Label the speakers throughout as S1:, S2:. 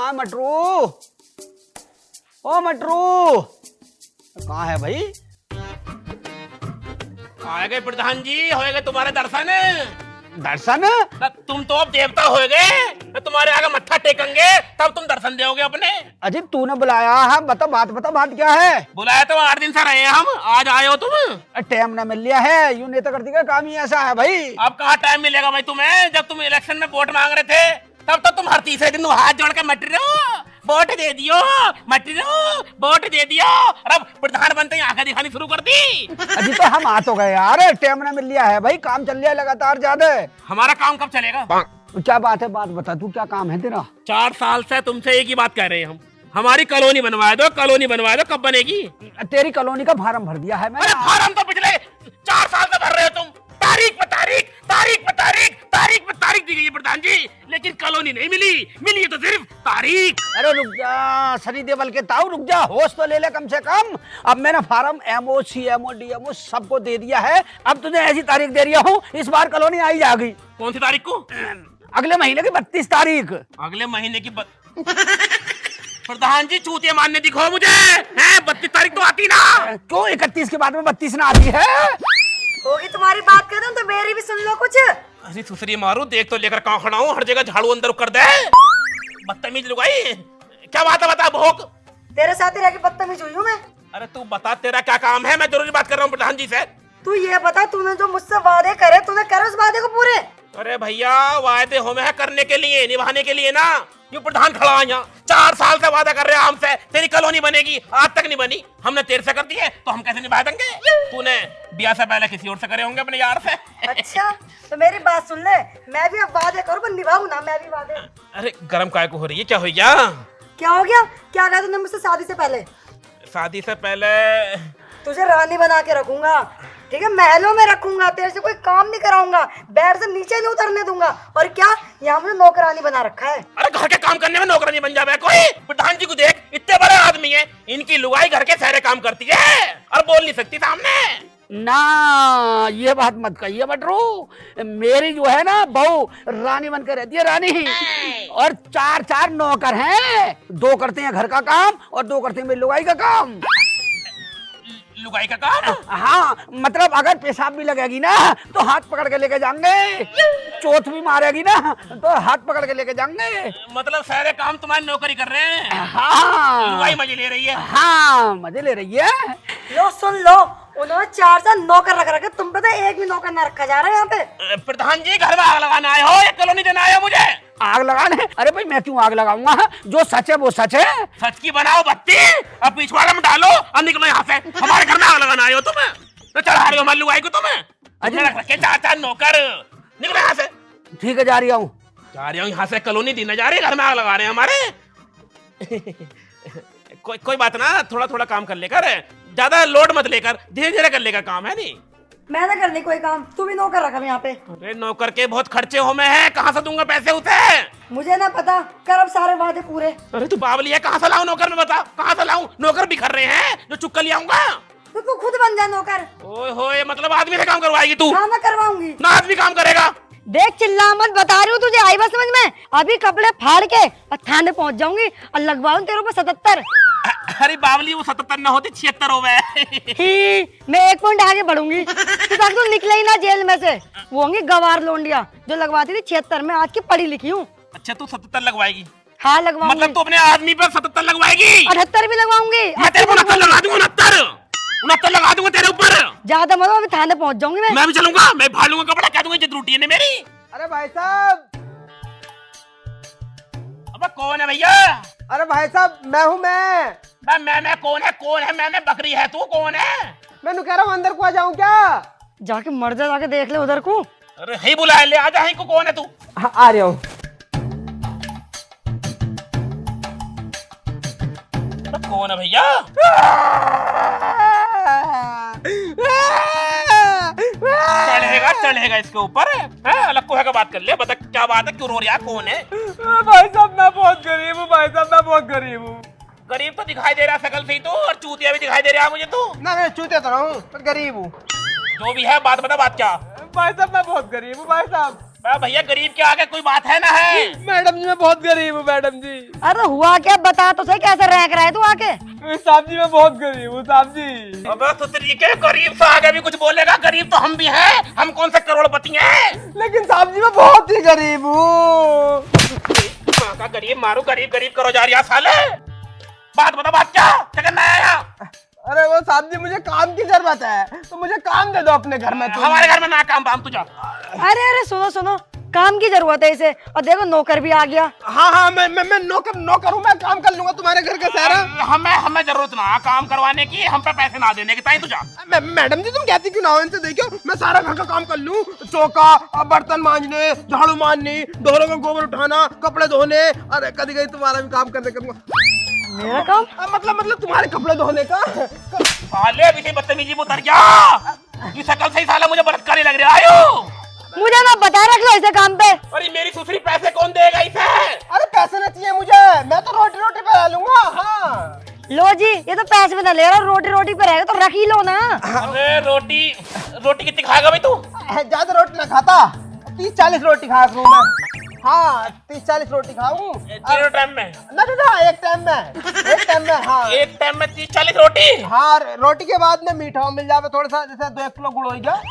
S1: कहाँ मटरू? ओ मटरू कहाँ है भाई?
S2: आएगे प्रधान जी, होएगा तुम्हारे दर्शन।
S1: दर्शन?
S2: तुम तो अब देवता होएगे, तुम्हारे आगे मत्था टेकेंगे तब तुम दर्शन दोगे अपने।
S1: अजी तूने बुलाया है, बता बात क्या है?
S2: बुलाया तो 8 दिन से रहे हैं हम, आज आए हो तुम?
S1: टाइम ना मिल लिया है, यूं नेता करती का काम ही ऐसा है भाई।
S2: अब कहाँ टाइम मिलेगा भाई तुम्हें? जब तुम इलेक्शन में वोट मांग रहे थे तब तो तुम हर तीसरे दिन हाथ जोड़ के मट रहे हो, वोट दे दियो, मट रहे हो, वोट दे दियो। और अब प्रधान बनते ही आंखें दिखानी शुरू कर दी।
S1: अजी तो हम आ तो गए यार, टाइम ना मिल लिया है भाई, काम चल रहा है लगातार ज्यादा।
S2: हमारा काम कब चलेगा?
S1: क्या बात है, बात बता, तू क्या काम है तेरा?
S2: 4 साल से तुमसे एक ही बात कह रहे हैं हम, हमारी कॉलोनी बनवा दो, कॉलोनी बनवा दो। कब बनेगी?
S1: तेरी कॉलोनी का फार्म भर दिया है मैंने।
S2: अरे फार्म तो पिछले 4 साल से भर रहे हो तुम, तारीख पे तारीख, तारीख पे तारीख, तारीख पे तारीख दी गई है प्रधान जी, लेकिन कॉलोनी नहीं मिली, मिली है तो सिर्फ तारीख।
S1: अरे रुक जा सनी देवल के ताऊ, रुक जा, होश तो ले ले कम से कम। अब मैंने फार्म एमओ सीएमओ डीएमओ सबको दे दिया है, अब तुझे ऐसी तारीख दे रहा हूँ, इस बार कॉलोनी आई जाएगी।
S2: कौन सी तारीख को?
S1: अगले महीने की 32 तारीख।
S2: अगले महीने की प्रधान जी चूतिया मानने दिखो मुझे, हैं? 32 तारीख तो आती ना।
S1: क्यों 31 के बाद में 32 ना आती है?
S3: होगी तुम्हारी बात कर दूं तो मेरी भी सुन लो कुछ।
S2: अरे सुसरी मारू, देख तो लेकर कहाँ खड़ा हूँ, हर जगह झाड़ू अंदर कर दे। बदतमीज लुगाई, क्या बात है बता भोग।
S3: तेरे साथ ही रह के बदतमीज हुई हूँ मैं।
S2: अरे तू बता तेरा क्या काम है, मैं जरूरी बात कर रहा हूँ प्रधान जी से।
S3: तू ये बता, तूने जो मुझसे वादे करे तूने करे उस वादे को पूरे?
S2: अरे भैया वादे हमें है करने के लिए, निभाने के लिए ना। ये प्रधान खड़ा है यहाँ, 4 साल से वादा कर रहे हैं हमसे तेरी कॉलोनी बनेगी, आज तक नहीं बनी। हमने तेरे से कर दी है तो हम कैसे निभा देंगे? तूने ब्याह से पहले किसी और से करे होंगे अपने यार से।
S3: अच्छा तो मेरी बात सुन ले, मैं भी अब वादे करूँ पर निभाऊं ना मैं भी वादे।
S2: अरे गरम काय को हो रही है, क्या हो गया?
S3: क्या हो गया? क्या कहा तूने मुझसे शादी से पहले?
S2: शादी से पहले
S3: तुझे रानी बना के रखूंगा, ठीक है, महलों में रखूंगा, तेरे से कोई काम नहीं कराऊंगा, बेड से नीचे नहीं उतरने दूंगा। और क्या यहाँ मुझे नौकरानी बना रखा है?
S2: अरे घर के काम करने में नौकरानी बन जावे कोई? प्रधान जी को देख, इतने बड़े आदमी है, इनकी लुगाई घर के सारे काम करती है और बोल नहीं सकती सामने।
S1: ना ये बात मत कहिए बटरू, मेरी जो है ना बहू रानी बनकर रहती है, रानी। और 4 नौकर हैं, 2 करते हैं घर का काम और 2 करते हैं मेरी लुगाई का काम।
S2: लुगाई का काम?
S1: हाँ मतलब अगर पेशाब भी लगेगी ना तो हाथ पकड़ के लेके जाएंगे, चोट भी मारेगी ना तो हाथ पकड़ के लेके जाएंगे।
S2: मतलब सारे काम तुम्हारे नौकरी कर रहे हैं?
S1: हाँ
S2: लुगाई मजे ले रही है?
S1: हाँ मजे ले रही है।
S3: लो सुन लो, उन्होंने 4 नौकर रख रखे, तुम पे तो एक भी नौकर ना रखा जा रहा है यहाँ पे।
S2: प्रधान जी घर में आग लगाना आए हो या कॉलोनी देना आए हो मुझे?
S1: आग लगाने? अरे भाई मैं क्यों आग लगाऊंगा, जो सच है वो सच है।
S2: सच की बनाओ बत्ती, अब पिछवाड़े में डालो और निकलो यहाँ से। हमारे घर में आग लगाना आए हो तुम, तो चढ़ा रहे हो हमारी लुगाई को तुम्हें। तुमने रख रखे 4 नौकर, निकलो यहाँ से।
S1: ठीक है जा रही हूँ
S2: यहाँ से, कॉलोनी दी ना जा रही, घर में आग लगा रहे हैं हमारे। कोई बात ना, थोड़ा थोड़ा काम कर लेकर, ज्यादा लोड मत लेकर, धीरे धीरे कर लेकर काम है। नहीं
S3: मैं ना करनी कोई काम, तू भी नौकर रखा यहाँ पे।
S2: अरे नौकर के बहुत खर्चे हो में है, कहाँ से दूंगा पैसे उसे?
S3: मुझे ना पता, कर अब सारे वादे पूरे।
S2: अरे तू बावली है, कहाँ से लाऊं नौकर? में बता कहाँ से लाऊं? नौकर बिखर रहे हैं जो चुक्का ले आऊंगा।
S3: तो तू खुद बन जा नौकर।
S2: ओए होए, मतलब आदमी से काम करवाएगी तू?
S3: हाँ मैं करवाऊंगी
S2: ना, आदमी काम करेगा?
S3: देख चिल्ला मत, बता रही हूँ तुझे, आई बात समझ में? अभी कपड़े फाड़ के और थाने पहुँच जाऊंगी और लगवाऊं तेरे ऊपर 77।
S2: अरे बावली, वो 77 ना होती 76 हो गए।
S3: मैं 1 पॉइंट आगे बढ़ूंगी, तू निकले ही ना जेल में से। वो होंगी गवार लोंडिया जो लगवाती थी 76 में, आज की पढ़ी लिखी हूँ।
S2: अच्छा तू 77 लगवाएगी?
S3: हाँ लगवाऊंगी।
S2: मतलब तू अपने आदमी पर 77 लगवाएगी?
S3: 78 भी लगवाऊंगी।
S2: मैं तेरे को 69 लगा दूंगा, 69 लगा दूंगा तेरे ऊपर।
S3: ज्यादा मतलब अभी थाने पहुँच जाऊंगी मैं।
S2: मैं भी चलूंगा, मैं फाड़ लूंगा कपड़ा, क्या दूंगा इज्जत लूटी है मेरी।
S1: अरे भाई साहब।
S2: अब कौन है भैया?
S1: अरे भाई साहब मैं हूँ।
S2: मैं कौन है? कौन है? मैं बकरी है, तू कौन है?
S1: मैं कह रहा हूँ अंदर को आ जाऊँ क्या?
S3: जाके मर जा, जाके देख ले उधर को।
S2: अरे ही बुला ले, आजा। ही को कौन है तू?
S1: हाँ, आ रहा हूँ।
S2: कौन है भैया? चढ़ेगा इसके ऊपर है? अलग को है का बात कर ले, बता क्या बात है, क्यों रो रहा? कौन है?
S1: भाई साहब मैं बहुत गरीब हूँ, भाई साहब मैं बहुत गरीब हूँ।
S2: गरीब तो दिखाई दे रहा शकल से ही तू, और चूतिया भी दिखाई दे रहा है मुझे तू।
S1: ना मैं चूतिया तो रहा हूँ पर गरीब हूँ।
S2: जो भी है बात बता, बात क्या?
S1: भाई साहब मैं बहुत गरीब हूँ भाई साहब।
S2: अबे भैया गरीब के आगे कोई बात है ना है।
S4: मैडम जी मैं बहुत गरीब हूँ मैडम जी।
S3: अरे हुआ क्या, बता तो सही, कैसे रैंक रहा है तू आके?
S4: साहब जी मैं बहुत गरीब हूँ साहब जी।
S2: अबे तो तरीके गरीब से आगे भी कुछ बोलेगा, गरीब तो हम भी हैं, हम कौन से करोड़पति हैं।
S4: लेकिन साहब जी मैं बहुत ही गरीब हूँ।
S2: माँ का गरीब मारू, गरीब गरीब करो जा रहा साले। बात बता, बात क्या करना है यहाँ?
S4: अरे वो साहब जी मुझे काम की जरूरत है, तो मुझे काम दे दो अपने घर में। तो
S2: हमारे घर में ना काम बाम तुझा।
S3: अरे सुनो सुनो, काम की जरूरत है इसे, और देखो नौकर भी आ गया।
S4: हाँ मैं नौकर हूँ, मैं काम कर लूंगा तुम्हारे घर का सारा।
S2: हमें जरूरत ना काम करवाने की, हम पे पैसे ना देने की, ताई तुझा।
S4: मैडम जी तुम कहती क्यों ना हो? इनसे देखो मैं सारा घर का काम कर लूँ, चौका, बर्तन मांजने, झाड़ू मारनी, दोहरों का गोबर उठाना, कपड़े धोने, अरे कभी कभी तुम्हारा भी काम करने का।
S3: मेरा काम?
S4: मतलब तुम्हारे कपड़े धोने का।
S2: साले अभी से बदतमीजी में उतर गया। ये शकल से ही साला मुझे बलात्कारी लग रहा है।
S3: मुझे ना बता, रख लो इसे काम पे।
S2: अरे मेरी सुसरी पैसे कौन देगा इसे?
S4: अरे पैसे नहीं चाहिए मुझे, मैं तो रोटी पे ला लूंगा। हाँ
S3: लो जी, ये तो पैसे में ना ले रहा, रोटी पे रहेगा तो रख ही लो ना।
S2: अरे रोटी कितनी खाएगा भाई तू?
S4: ज्यादा रोटी ना खाता, 30-40 रोटी खा करूँ मैं। हाँ 30-40 रोटी खाऊं
S2: तीनों टाइम में?
S4: ना एक टाइम में। हाँ
S2: एक टाइम में 30-40 रोटी?
S4: हाँ रोटी के बाद में मीठा मिल जावे थोड़ा सा, जैसे 2-1 किलो गुड़ हो गया।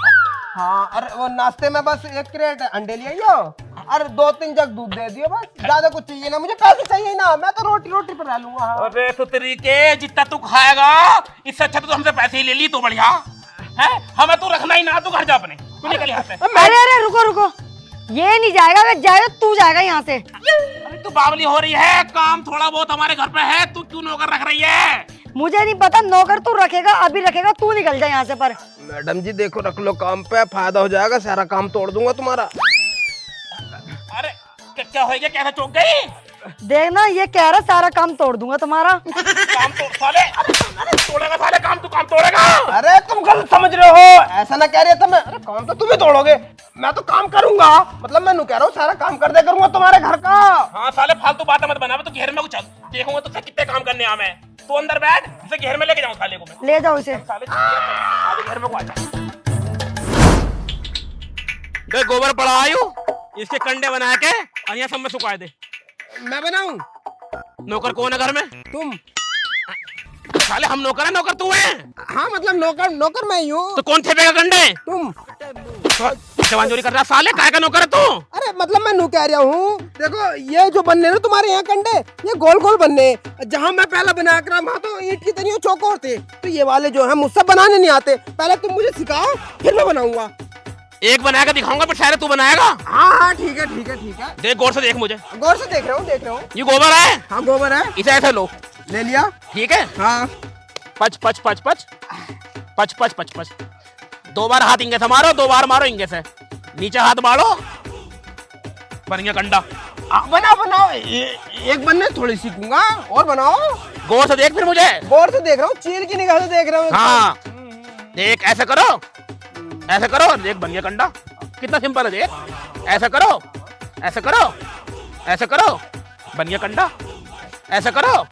S4: हाँ अरे वो नाश्ते में बस 1 क्रेट अंडे ले आइयो, अरे 2-3 जग दूध दे दियो, बस ज्यादा कुछ चाहिए ना मुझे, पैसे चाहिए ना, मैं तो रोटी पे रह लूंगा। हाँ।
S2: अबे सुतरी के जितना तू खाएगा इससे अच्छा तो हमसे पैसे ही ले ली तो बढ़िया है। हमें तू रखना ही ना, तू घर जा अपने, तू निकल यहाँ से।
S3: अरे रुको, ये नहीं जाएगा, अगर जाएगा तू जाएगा यहाँ से।
S2: अरे तू बावली हो रही है, काम थोड़ा बहुत हमारे घर पे है, तू क्यों नौकर रख रही है?
S3: मुझे नहीं पता, नौकर तू रखेगा, अभी रखेगा, तू निकल जा यहाँ से। पर
S4: मैडम जी देखो रख लो काम पे, फायदा हो जाएगा, सारा काम तोड़ दूंगा तुम्हारा।
S2: अरे क्या हो गया, कैसे चौंक गई?
S3: देखना ये कह रहा सारा काम तोड़ दूंगा तुम्हारा।
S2: काम तोड़ साले, अरे तोड़ेगा साले, काम तू काम तोड़ेगा।
S4: अरे तुम गलत समझ रहे हो, ऐसा ना कह रहे थे मैं। अरे काम तो तुम ही तोड़ोगे, मैं तो काम करूंगा, मतलब मैं कह रहा हूँ सारा काम कर दे करूंगा तुम्हारे घर का।
S2: हाँ साले फालतू बातें मत बना, तो घेर में चल, देखूंगा तुझसे कितने काम करने आ मैं। तू अंदर बैठ, इसे घेर में लेके जाऊँ साले को मैं।
S3: ले जाओ इसे।
S2: साले आगे घर में को आ जा। देख गोबर पड़ा आयु, इसके कंडे बना के और यहाँ सब में सुखा दे।
S4: मैं बनाऊं?
S2: नौकर कौन है घर में?
S4: तुम।
S2: साले हम नौकर है, नौकर तू है?
S4: हाँ मतलब नौकर मैं ही हूँ।
S2: तो कौन छेपेगा कंडे?
S4: तुम।
S2: जवान चोरी कर रहा साले, काय का नौकर है तू?
S4: अरे मतलब मैं कह रहा हूँ, देखो ये जो बनने ना तुम्हारे यहाँ कंडे, ये गोल गोल बनने, जहाँ मैं पहले बनाया कर वहाँ तो ईंट की तरह चौकोर थे, तो ये वाले जो है मुझसे बनाने नहीं आते, पहले तुम मुझे सिखाओ फिर मैं बनाऊंगा।
S2: एक बना के दिखाऊंगा, फिर शायद तू बनाएगा।
S4: हाँ ठीक है।
S2: देख गौर से देख मुझे।
S4: गौर से देख रहा हूँ।
S2: ये गोबर है?
S4: हाँ गोबर है।
S2: इसे ऐसे लो,
S4: ले लिया।
S2: ठीक है।
S4: हाँ
S2: पच पच पच पच पच पच पच पच 2 बार हाथ इंगे से मारो, 2 बार मारो इंगे से, नीचे हाथ मारो, बन गया कंडा।
S4: बनाओ एक बनने थोड़ी सीखूंगा, और बनाओ।
S2: गौर से देख फिर मुझे।
S4: गौर से देख रहा हूँ, चील की निगाह से देख रहा हूँ।
S2: हाँ देख, ऐसे करो, देख बन गया कंडा, कितना सिंपल है। देख ऐसे करो, बन गया कंडा, ऐसे करो,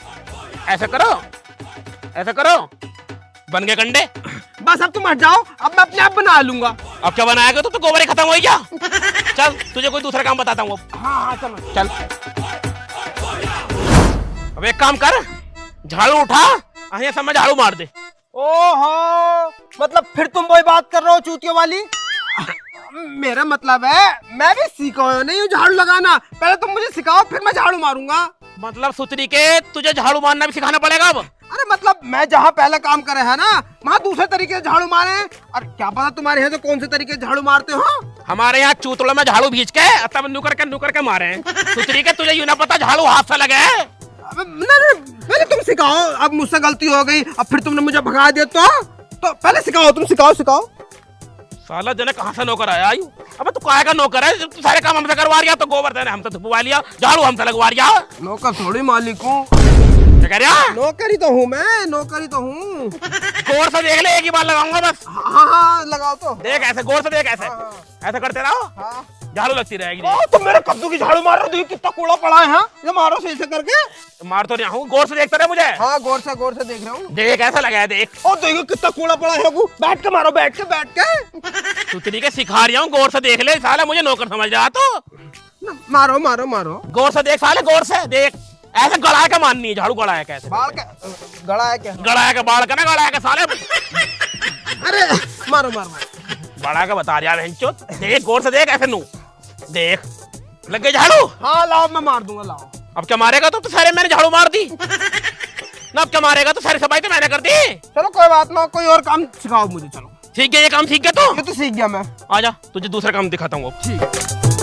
S2: बन गए कंडे।
S4: बस अब तुम हट जाओ, अब मैं अपने आप बना लूंगा।
S2: अब क्या बनाएगा तो गोबर ही खत्म हो गया। चल तुझे कोई दूसरा काम बताता हूँ।
S4: हाँ चलो
S2: चल अब एक काम कर, झाड़ू उठा, यहाँ सब में झाड़ू मार दे।
S4: ओहो मतलब फिर तुम वही बात कर रहे हो चूतियों वाली। मेरा मतलब है मैं भी सीखा नहीं हूँ झाड़ू लगाना, पहले तुम मुझे सिखाओ फिर मैं झाड़ू मारूंगा।
S2: मतलब सुतरी के तुझे झाड़ू मारना भी सिखाना पड़ेगा अब?
S4: अरे मतलब मैं जहाँ पहले काम करे है ना, वहाँ दूसरे तरीके से झाड़ू मारे, और क्या पता तुम्हारे यहाँ तो कौन से तरीके से झाड़ू मारते हो।
S2: हमारे यहाँ चूतड़ों में झाड़ू भींच के तब नुकर के मारे हैं। सुतरी के तुझे यूं ना पता झाड़ू हाथ से लगे।
S4: पहले तुम सिखाओ, अब मुझसे गलती हो गई, अब फिर तुमने मुझे भगा दिया तो पहले सिखाओ, तुम सिखाओ।
S2: साला जने कहाँ से नौकर आया आयु? अबे तू काहे का नौकर है? तू सारे काम हमसे करवा रिया, तो गोबर देने हमसे धुपवा लिया, झाड़ू हमसे लगवा रिया।
S4: नौकर थोड़ी मालिक हूँ।
S2: क्या कह रहा?
S4: नौकरी तो हूँ मैं, नौकरी तो हूँ।
S2: गौर से देख ले, एक ही बार लगाऊंगा बस।
S4: हाँ लगाओ तो।
S2: देख ऐसे, गौर से देख ऐसे, ऐसे करते रहो।
S4: हाँ
S2: झाड़ू लगती रहेगी।
S4: ओ, तुम मेरे कद्दू की झाड़ू मार रहे हो, देखो कितना कूड़ा पड़ा है। हाँ, ये मारो सही से करके।
S2: मार तो नहीं हूँ, गौर से देखता रहे मुझे।
S4: हाँ, गौर से देख रहा हूँ।
S2: देख ऐसा लगा है, देख।
S4: ओ देखो कितना कूड़ा पड़ा है। अबू बैठ के मारो, बैठ के।
S2: तू तरीके सिखा रही हूँ, गौर से देख ले साला, मुझे नौकर समझ रहा तो।
S4: मारो मारो मारो।
S2: गौर से देख साले, गौर से देख। ऐसे गड़ा के माननी है, झाड़ू गड़ा है कैसे?
S4: बाल का गड़ा है क्या?
S2: गड़ा है के बाल का ना, गड़ा है के साले।
S4: अरे मारो मारो मारो।
S2: बड़ा का बता रहा है चोत। देख गौर से देख, ऐसे नू देख। लग गई झाड़ू?
S4: हाँ लाओ, मैं मार दूंगा, लाओ।
S2: अब क्या मारेगा तो सारे मैंने झाड़ू मार दी ना। अब क्या मारेगा तो सारी सफाई तो मैंने कर दी।
S4: चलो कोई बात ना, कोई और काम सिखाओ मुझे। चलो
S2: ठीक है, ये काम सीख गया तो।
S4: ये तो सीख गया मैं।
S2: आजा तुझे दूसरा काम दिखाता हूँ।
S4: ठीक।